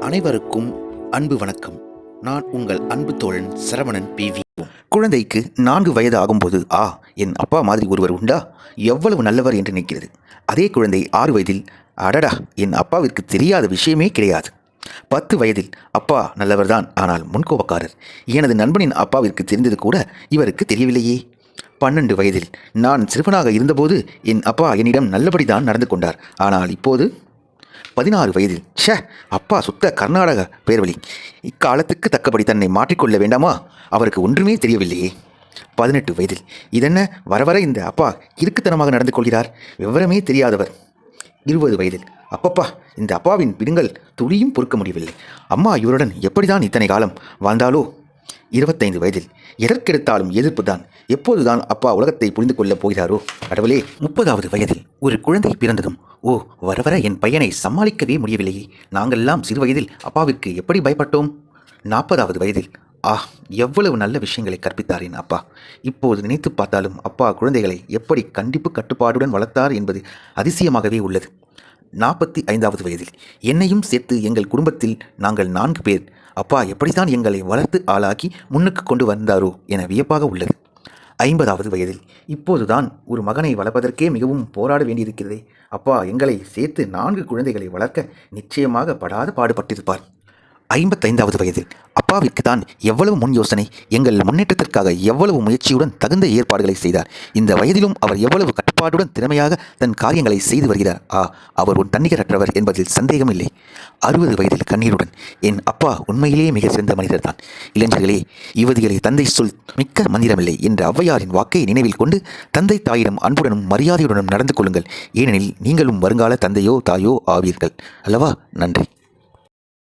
அனைவருக்கும் அன்பு வணக்கம். நான் உங்கள் அன்பு தோழன் சரவணன் PV. குழந்தைக்கு 4 வயது ஆகும்போது என் அப்பா மாதிரி ஒருவர் உண்டா, எவ்வளவு நல்லவர் என்று நினைக்கிறது. அதே குழந்தை 6 வயதில் அடடா, என் அப்பாவிற்கு தெரியாத விஷயமே கிடையாது. 10 வயதில் அப்பா நல்லவர்தான், ஆனால் முன்கோபக்காரர். எனது நண்பனின் அப்பாவிற்கு தெரிந்தது கூட இவருக்கு தெரியவில்லையே. 12 வயதில் நான் சிறுவனாக இருந்தபோது என் அப்பா என்னிடம் நல்லபடிதான் நடந்து கொண்டார். ஆனால் இப்போது 16 வயதில் அப்பா சுத்த கர்நாடக பேர்வழி. இக்காலத்துக்கு தக்கபடி தன்னை மாற்றிக்கொள்ள வேண்டாமா? அவருக்கு ஒன்றுமே தெரியவில்லையே. 18 வயதில் இதென்ன வர இந்த அப்பா கிறுக்குத்தனமாக நடந்து கொள்கிறார், விவரமே தெரியாதவர். 20 வயதில் அப்பப்பா, இந்த அப்பாவின் பிடுங்கல் துளியும் பொறுக்க முடியவில்லை. அம்மா இவருடன் எப்படிதான் இத்தனை காலம் வாழ்ந்தாலோ. 25 வயதில் எதற்கெடுத்தாலும் எதிர்ப்பு தான். எப்போதுதான் அப்பா உலகத்தை புரிந்து கொள்ளப் போகிறாரோ கடவுளே. 30வது வயதில் ஒரு குழந்தை பிறந்ததும் வர என் பையனை சமாளிக்கவே முடியவில்லையே. நாங்கள்லாம் சிறு வயதில் அப்பாவிற்கு எப்படி பயப்பட்டோம். 40வது வயதில் எவ்வளவு நல்ல விஷயங்களை கற்பித்தார் என் அப்பா. இப்போது நினைத்து பார்த்தாலும் அப்பா குழந்தைகளை எப்படி கண்டிப்பு கட்டுப்பாடுடன் வளர்த்தார் என்பது அதிசயமாகவே உள்ளது. 45வது வயதில் என்னையும் சேர்த்து எங்கள் குடும்பத்தில் நாங்கள் 4 பேர் அப்பா எப்படித்தான் எங்களை வளர்த்து ஆளாக்கி முன்னுக்கு கொண்டு வந்தாரோ என வியப்பாக உள்ளது. 50வது வயதில் இப்போதுதான் ஒரு மகனை வளர்ப்பதற்கே மிகவும் போராட வேண்டியிருக்கிறதே. அப்பா எங்களை சேர்த்து 4 குழந்தைகளை வளர்க்க நிச்சயமாக படாத பாடுபட்டிருப்பார். 55வது வயதில் அப்பாவிற்கு தான் எவ்வளவு முன் யோசனை, எங்கள் முன்னேற்றத்திற்காக எவ்வளவு முயற்சியுடன் தகுந்த ஏற்பாடுகளை செய்தார். இந்த வயதிலும் அவர் எவ்வளவு கட்டுப்பாட்டுடன் திறமையாக தன் காரியங்களை செய்து வருகிறார். அவர் ஒரு தன்னிகரற்றவர் என்பதில் சந்தேகமில்லை. 60 வயதில் கண்ணீருடன் என் அப்பா உண்மையிலேயே மிக சிறந்த மனிதர் தான். இளைஞர்களே, யுவதிகளே, தந்தை சொல் மிக்க மந்திரமில்லை என்ற ஔவையாரின் வாக்கை நினைவில் கொண்டு தந்தை தாயிடம் அன்புடனும் மரியாதையுடனும் நடந்து கொள்ளுங்கள். ஏனெனில் நீங்களும் வருங்கால தந்தையோ தாயோ ஆவீர்கள் அல்லவா. நன்றி.